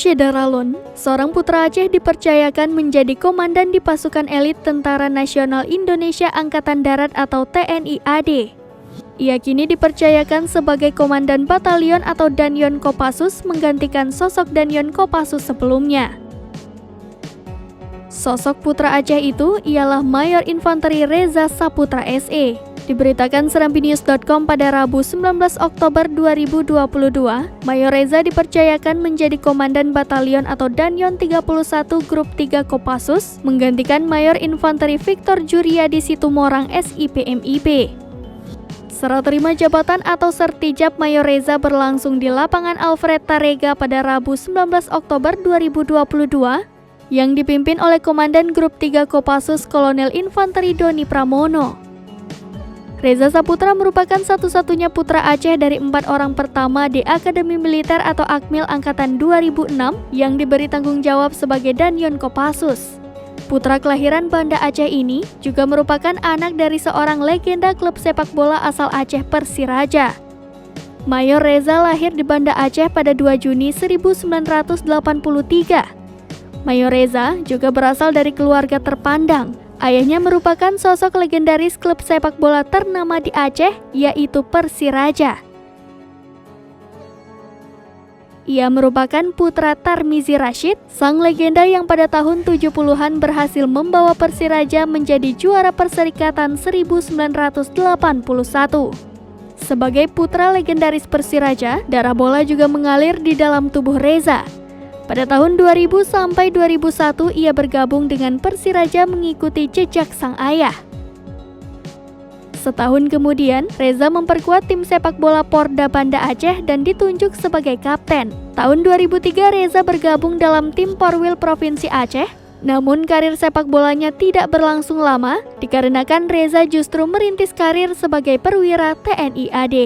Syederalun, seorang putra Aceh dipercayakan menjadi komandan di pasukan elit Tentara Nasional Indonesia Angkatan Darat atau TNI AD. Ia kini dipercayakan sebagai komandan batalion atau Danyon Kopassus menggantikan sosok Danyon Kopassus sebelumnya. Sosok putra Aceh itu ialah Mayor Infanteri Reza Saputra SE. Diberitakan serambinews.com pada Rabu 19 Oktober 2022, Mayor Reza dipercayakan menjadi Komandan Batalion atau Danyon 31 Grup 3 Kopassus, menggantikan Mayor Infanteri Victor Juryadi Situmorang SIPMIP. Serah terima jabatan atau sertijab Mayor Reza berlangsung di lapangan Alfred Tarega pada Rabu 19 Oktober 2022, yang dipimpin oleh Komandan Grup 3 Kopassus Kolonel Infanteri Doni Pramono. Reza Saputra merupakan satu-satunya putra Aceh dari 4 orang pertama di Akademi Militer atau Akmil Angkatan 2006 yang diberi tanggung jawab sebagai Danyon Kopassus. Putra kelahiran Banda Aceh ini juga merupakan anak dari seorang legenda klub sepak bola asal Aceh Persiraja. Mayor Reza lahir di Banda Aceh pada 2 Juni 1983. Mayor Reza juga berasal dari keluarga terpandang. Ayahnya merupakan sosok legendaris klub sepak bola ternama di Aceh, yaitu Persiraja. Ia merupakan putra Tarmizi Rashid, sang legenda yang pada tahun 70-an berhasil membawa Persiraja menjadi juara Perserikatan 1981. Sebagai putra legendaris Persiraja, darah bola juga mengalir di dalam tubuh Reza. Pada tahun 2000 sampai 2001 ia bergabung dengan Persiraja mengikuti jejak sang ayah. Setahun kemudian, Reza memperkuat tim sepak bola Porda Banda Aceh dan ditunjuk sebagai kapten. Tahun 2003 Reza bergabung dalam tim Porwil Provinsi Aceh. Namun karir sepak bolanya tidak berlangsung lama dikarenakan Reza justru merintis karir sebagai perwira TNI AD.